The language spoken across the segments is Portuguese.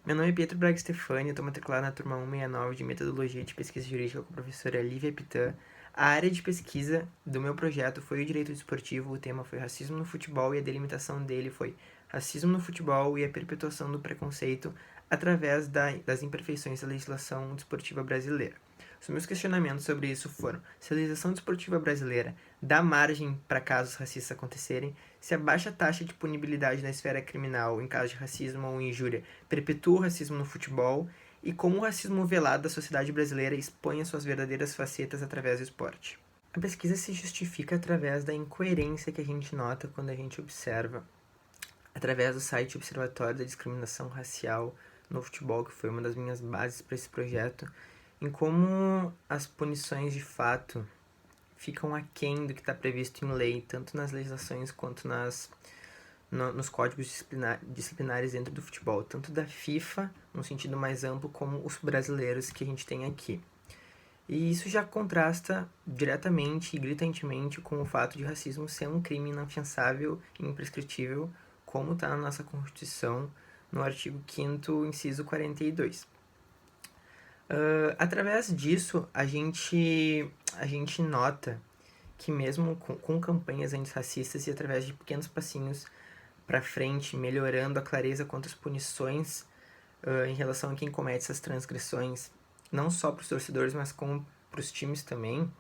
Meu nome é Pietro Braga Stefani, eu estou matriculado na turma 169 de Metodologia de Pesquisa Jurídica com a professora Lívia Pitã. A área de pesquisa do meu projeto foi o direito desportivo, o tema foi racismo no futebol e a delimitação dele foi racismo no futebol e a perpetuação do preconceito através das imperfeições da legislação desportiva brasileira. Os meus questionamentos sobre isso foram: se a legislação desportiva brasileira dá margem para casos racistas acontecerem, se a baixa taxa de punibilidade na esfera criminal em caso de racismo ou injúria perpetua o racismo no futebol e como o racismo velado da sociedade brasileira expõe as suas verdadeiras facetas através do esporte. A pesquisa se justifica através da incoerência que a gente nota quando a gente observa, através do site Observatório da Discriminação Racial no Futebol, que foi uma das minhas bases para esse projeto, em como as punições de fato ficam aquém do que está previsto em lei, tanto nas legislações quanto nos códigos disciplinares dentro do futebol, tanto da FIFA, no sentido mais amplo, como os brasileiros que a gente tem aqui. E isso já contrasta diretamente e gritantemente com o fato de racismo ser um crime inafiançável e imprescritível, como está na nossa Constituição, no artigo 5º, inciso 42. Através disso, a gente nota que mesmo com campanhas antirracistas e através de pequenos passinhos para frente, melhorando a clareza quanto às punições em relação a quem comete essas transgressões, não só para os torcedores, mas como para os times também,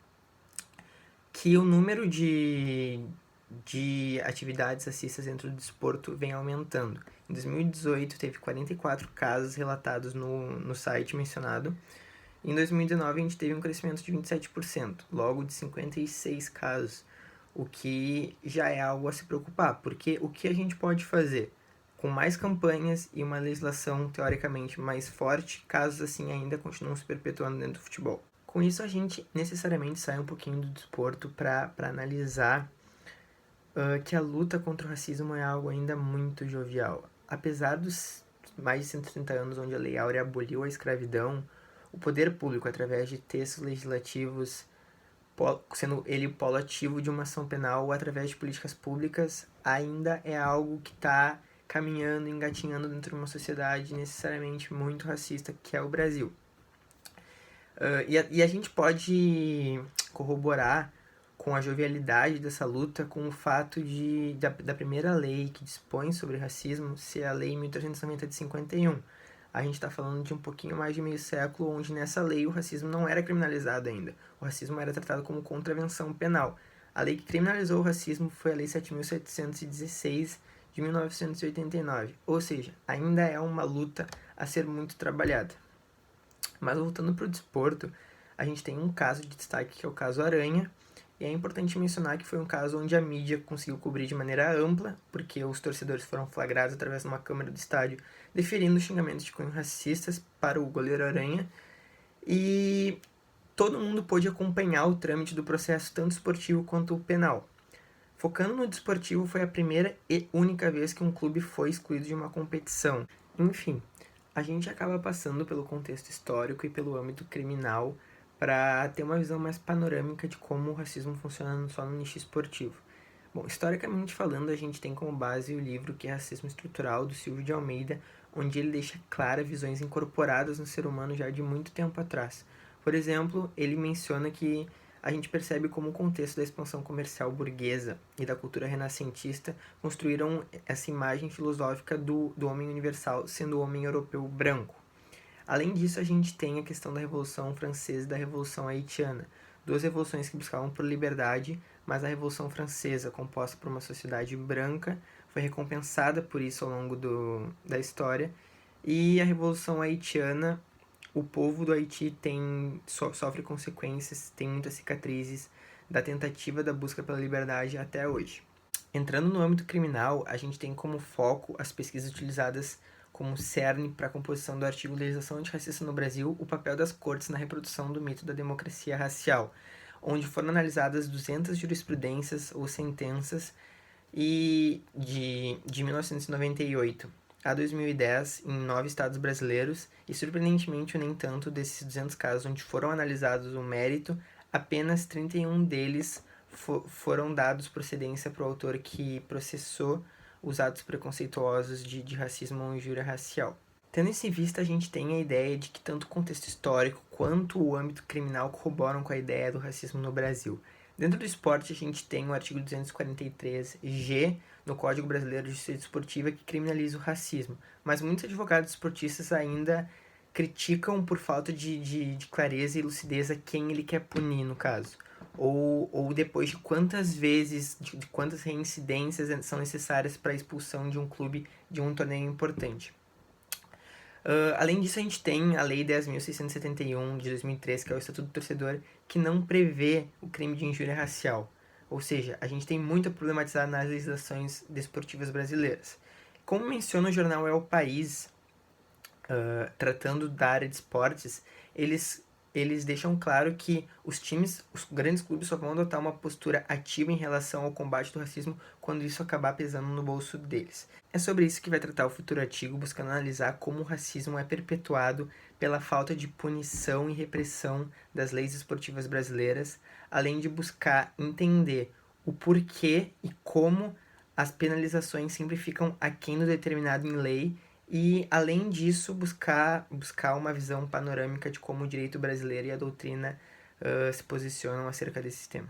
que o número de atividades racistas dentro do desporto vem aumentando. Em 2018, teve 44 casos relatados no site mencionado. Em 2019, a gente teve um crescimento de 27%, logo de 56 casos, o que já é algo a se preocupar, porque o que a gente pode fazer? Com mais campanhas e uma legislação teoricamente mais forte, casos assim ainda continuam se perpetuando dentro do futebol. Com isso, a gente necessariamente sai um pouquinho do desporto para analisar que a luta contra o racismo é algo ainda muito jovial. Apesar dos mais de 130 anos onde a Lei Áurea aboliu a escravidão, o poder público, através de textos legislativos, sendo ele o polo ativo de uma ação penal ou através de políticas públicas, ainda é algo que está caminhando, engatinhando dentro de uma sociedade necessariamente muito racista, que é o Brasil. E a gente pode corroborar com a jovialidade dessa luta com o fato da primeira lei que dispõe sobre racismo ser a Lei 1390 de 51. A gente está falando de um pouquinho mais de meio século, onde nessa lei o racismo não era criminalizado ainda. O racismo era tratado como contravenção penal. A lei que criminalizou o racismo foi a Lei 7.716 de 1989. Ou seja, ainda é uma luta a ser muito trabalhada. Mas voltando para o desporto, a gente tem um caso de destaque que é o caso Aranha, e é importante mencionar que foi um caso onde a mídia conseguiu cobrir de maneira ampla, porque os torcedores foram flagrados através de uma câmera do estádio, deferindo xingamentos de cunho racistas para o goleiro Aranha, e todo mundo pôde acompanhar o trâmite do processo, tanto esportivo quanto o penal. Focando no desportivo, foi a primeira e única vez que um clube foi excluído de uma competição. Enfim, a gente acaba passando pelo contexto histórico e pelo âmbito criminal para ter uma visão mais panorâmica de como o racismo funciona só no nicho esportivo. Bom, historicamente falando, a gente tem como base o livro que é Racismo Estrutural, do Silvio de Almeida, onde ele deixa claras visões incorporadas no ser humano já de muito tempo atrás. Por exemplo, ele menciona que a gente percebe como o contexto da expansão comercial burguesa e da cultura renascentista construíram essa imagem filosófica do homem universal sendo o homem europeu branco. Além disso, a gente tem a questão da Revolução Francesa e da Revolução Haitiana, duas revoluções que buscavam por liberdade, mas a Revolução Francesa, composta por uma sociedade branca, foi recompensada por isso ao longo da história, e a Revolução Haitiana, o povo do Haiti sofre consequências, tem muitas cicatrizes da tentativa da busca pela liberdade até hoje. Entrando no âmbito criminal, a gente tem como foco as pesquisas utilizadas como cerne para a composição do artigo Legislação Antirracista no Brasil, o papel das cortes na reprodução do mito da democracia racial, onde foram analisadas 200 jurisprudências ou sentenças e de 1998 a 2010 em 9 estados brasileiros e, surpreendentemente ou nem tanto, desses 200 casos onde foram analisados o mérito, apenas 31 deles foram dados procedência para o autor que processou os atos preconceituosos de racismo ou injúria racial. Tendo isso em vista, a gente tem a ideia de que tanto o contexto histórico quanto o âmbito criminal corroboram com a ideia do racismo no Brasil. Dentro do esporte, a gente tem o artigo 243-G no Código Brasileiro de Justiça Esportiva que criminaliza o racismo, mas muitos advogados esportistas ainda criticam por falta de clareza e lucidez a quem ele quer punir, no caso. Ou depois de quantas vezes, de quantas reincidências são necessárias para a expulsão de um clube de um torneio importante. Além disso, a gente tem a Lei 10.671 de 2003, que é o Estatuto do Torcedor, que não prevê o crime de injúria racial. Ou seja, a gente tem muito a problematizar nas legislações desportivas brasileiras. Como menciona o jornal É o País, tratando da área de esportes, eles deixam claro que os grandes clubes só vão adotar uma postura ativa em relação ao combate do racismo quando isso acabar pesando no bolso deles. É sobre isso que vai tratar o futuro artigo, buscando analisar como o racismo é perpetuado pela falta de punição e repressão das leis esportivas brasileiras, além de buscar entender o porquê e como as penalizações sempre ficam aquém do determinado em lei e, além disso, buscar uma visão panorâmica de como o direito brasileiro e a doutrina se posicionam acerca desse tema.